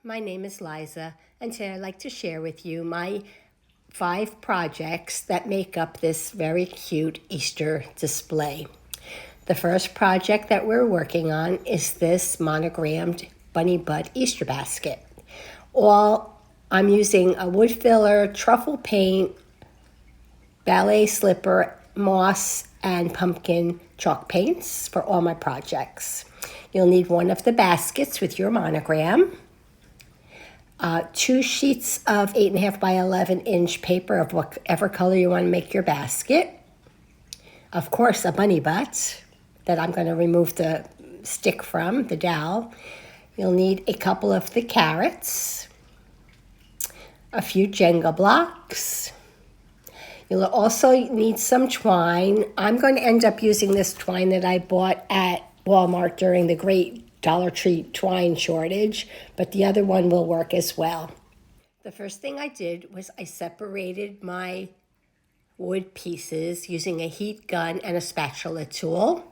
My name is Liza, and today I'd like to share with you my 5 projects that make up this very cute Easter display. The first project that we're working on is this monogrammed bunny butt Easter basket. I'm using a wood filler, truffle paint, ballet slipper, moss, and pumpkin chalk paints for all my projects. You'll need one of the baskets with your monogram, 2 sheets of 8.5 by 11-inch paper of whatever color you want to make your basket. Of course, a bunny butt that I'm going to remove the stick from, the dowel. You'll need a couple of the carrots, a few Jenga blocks. You'll also need some twine. I'm going to end up using this twine that I bought at Walmart during the great DollarTree twine shortage, but the other one will work as well. The first thing I did was I separated my wood pieces using a heat gun and a spatula tool.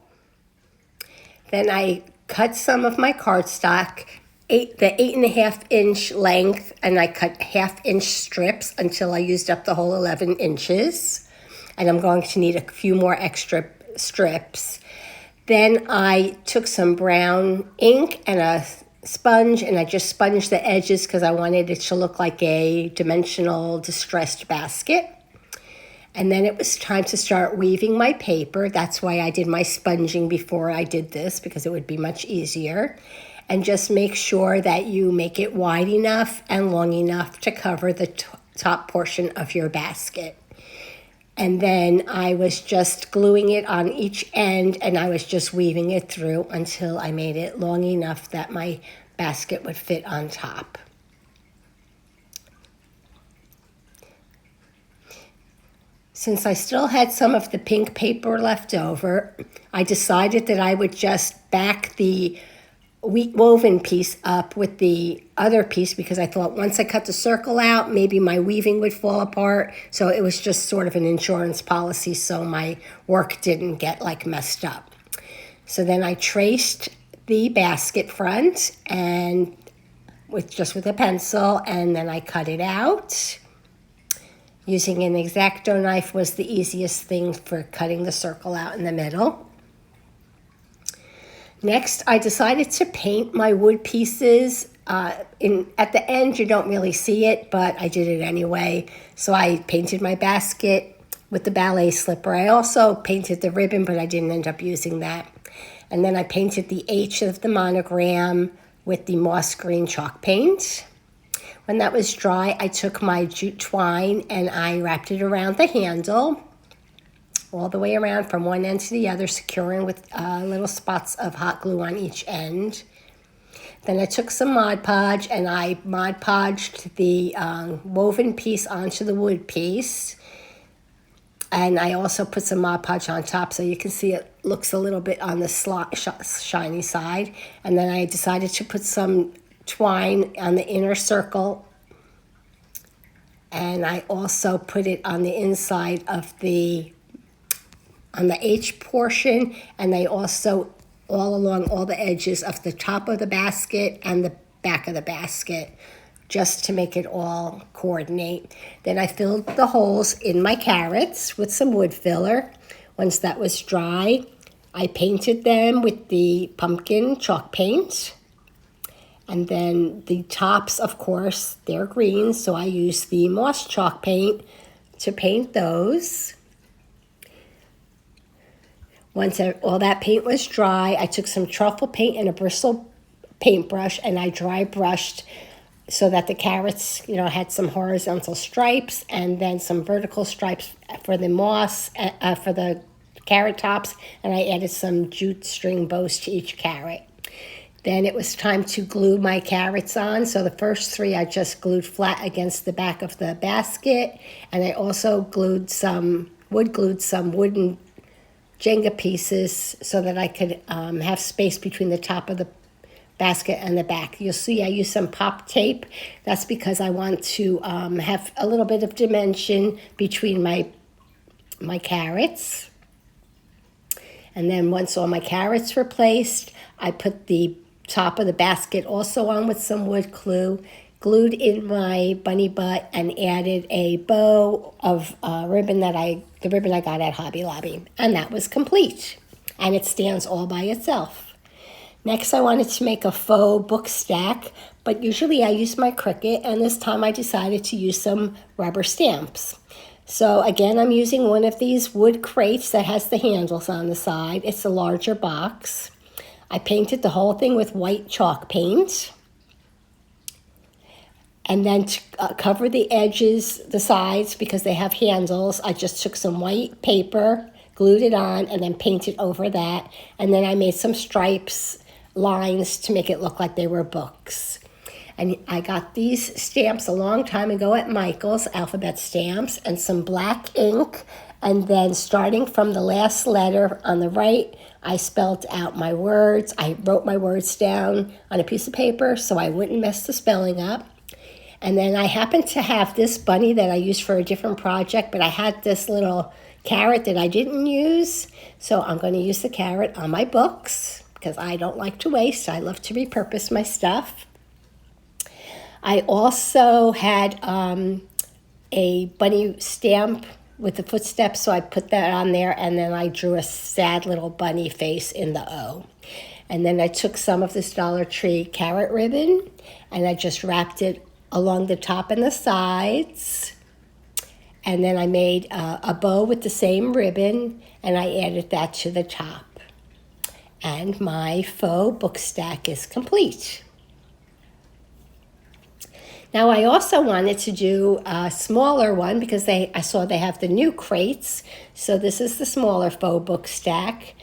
Then I cut some of my cardstock, the 8.5-inch length, and I cut 1/2-inch strips until I used up the whole 11 inches. And I'm going to need a few more extra strips. Then I took some brown ink and a sponge, and I just sponged the edges because I wanted it to look like a dimensional distressed basket. And then it was time to start weaving my paper. That's why I did my sponging before I did this, because it would be much easier. And just make sure that you make it wide enough and long enough to cover the top portion of your basket. And then I was just gluing it on each end, and I was just weaving it through until I made it long enough that my basket would fit on top. Since I still had some of the pink paper left over, I decided that I would just back the woven piece up with the other piece, because I thought once I cut the circle out, maybe my weaving would fall apart. So it was just sort of an insurance policy, so my work didn't get messed up. So then I traced the basket front and with a pencil, and then I cut it out. Using an X-Acto knife was the easiest thing for cutting the circle out in the middle. Next, I decided to paint my wood pieces. At the end, you don't really see it, but I did it anyway. So I painted my basket with the ballet slipper. I also painted the ribbon, but I didn't end up using that. And then I painted the H of the monogram with the moss green chalk paint. When that was dry, I took my jute twine and I wrapped it around the handle, all the way around from one end to the other, securing with little spots of hot glue on each end. Then I took some Mod Podge and I Mod Podged the woven piece onto the wood piece. And I also put some Mod Podge on top, so you can see it looks a little bit on the shiny side. And then I decided to put some twine on the inner circle. And I also put it on the inside of on the H portion, and they also all along all the edges of the top of the basket and the back of the basket, just to make it all coordinate. Then I filled the holes in my carrots with some wood filler. Once that was dry, I painted them with the pumpkin chalk paint. And then the tops, of course, they're green, so I used the moss chalk paint to paint those. Once all that paint was dry, I took some truffle paint and a bristle paintbrush, and I dry brushed so that the carrots, had some horizontal stripes and then some vertical stripes for the moss, for the carrot tops, and I added some jute string bows to each carrot. Then it was time to glue my carrots on. So the first 3 I just glued flat against the back of the basket, and I also glued some wooden Jenga pieces so that I could have space between the top of the basket and the back. You'll see I use some pop tape. That's because I want to have a little bit of dimension between my carrots. And then once all my carrots were placed, I put the top of the basket also on with some wood glue, glued in my bunny butt, and added a bow of the ribbon I got at Hobby Lobby. And that was complete. And it stands all by itself. Next, I wanted to make a faux book stack, but usually I use my Cricut, and this time I decided to use some rubber stamps. So again, I'm using one of these wood crates that has the handles on the side. It's a larger box. I painted the whole thing with white chalk paint. And then to cover the edges, the sides, because they have handles, I just took some white paper, glued it on, and then painted over that. And then I made some stripes, lines to make it look like they were books. And I got these stamps a long time ago at Michael's, alphabet stamps, and some black ink. And then starting from the last letter on the right, I spelled out my words. I wrote my words down on a piece of paper so I wouldn't mess the spelling up. And then I happened to have this bunny that I used for a different project, but I had this little carrot that I didn't use. So I'm going to use the carrot on my books because I don't like to waste. I love to repurpose my stuff. I also had a bunny stamp with the footsteps, so I put that on there, and then I drew a sad little bunny face in the O. And then I took some of this Dollar Tree carrot ribbon, and I just wrapped it along the top and the sides. And then I made a bow with the same ribbon, and I added that to the top. And my faux book stack is complete. Now I also wanted to do a smaller one because I saw they have the new crates. So this is the smaller faux book stack.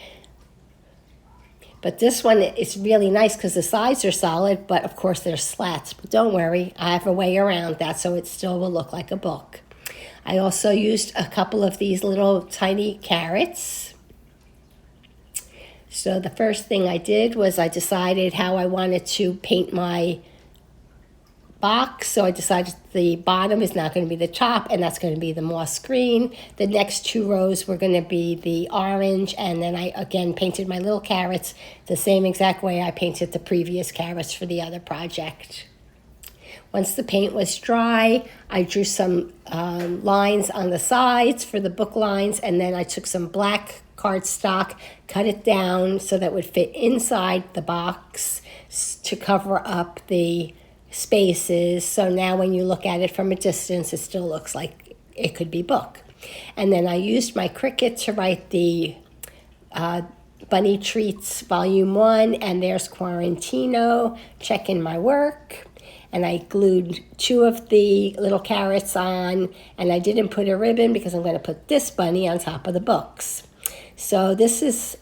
But this one is really nice because the sides are solid, but of course there's slats. But don't worry, I have a way around that so it still will look like a book. I also used a couple of these little tiny carrots. So the first thing I did was I decided how I wanted to paint my box. So I decided the bottom is not going to be the top, and that's going to be the moss green. The next two rows were going to be the orange, and then I again painted my little carrots the same exact way I painted the previous carrots for the other project. Once the paint was dry, I drew some lines on the sides for the book lines, and then I took some black cardstock, cut it down so that it would fit inside the box to cover up the spaces. So now when you look at it from a distance, it still looks like it could be book. And then I used my Cricut to write the Bunny Treats Volume 1, and there's Quarantino, checking my work. And I glued two of the little carrots on, and I didn't put a ribbon because I'm going to put this bunny on top of the books. So this is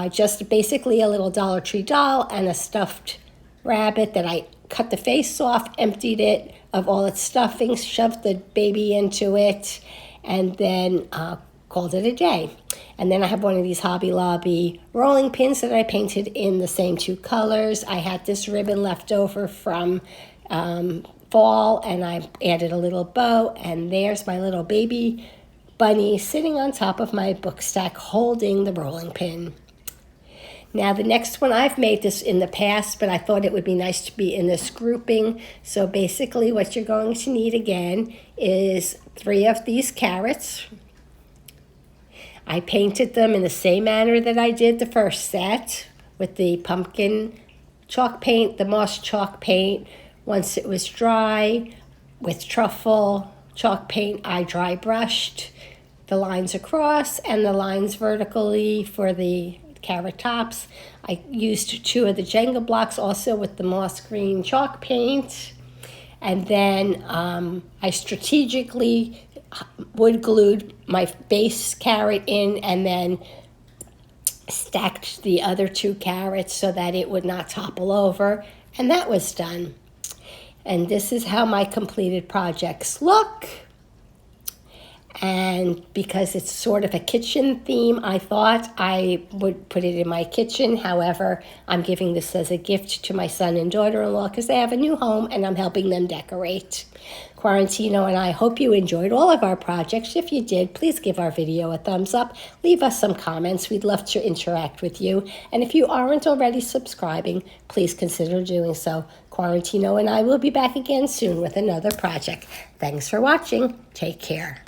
just basically a little Dollar Tree doll and a stuffed rabbit that I cut the face off, emptied it of all its stuffing, shoved the baby into it, and then called it a day. And then I have one of these Hobby Lobby rolling pins that I painted in the same two colors. I had this ribbon left over from fall, and I added a little bow, and there's my little baby bunny sitting on top of my book stack holding the rolling pin. Now the next one, I've made this in the past, but I thought it would be nice to be in this grouping. So basically what you're going to need again is 3 of these carrots. I painted them in the same manner that I did the first set with the pumpkin chalk paint, the moss chalk paint. Once it was dry, with truffle chalk paint, I dry brushed the lines across and the lines vertically for the carrot tops. I used 2 of the Jenga blocks also with the moss green chalk paint. And then I strategically wood glued my base carrot in and then stacked the other 2 carrots so that it would not topple over. And that was done. And this is how my completed projects look. And because it's sort of a kitchen theme, I thought I would put it in my kitchen. However, I'm giving this as a gift to my son and daughter-in-law because they have a new home and I'm helping them decorate. Quarantino and I hope you enjoyed all of our projects. If you did, please give our video a thumbs up. Leave us some comments. We'd love to interact with you. And if you aren't already subscribing, please consider doing so. Quarantino and I will be back again soon with another project. Thanks for watching. Take care.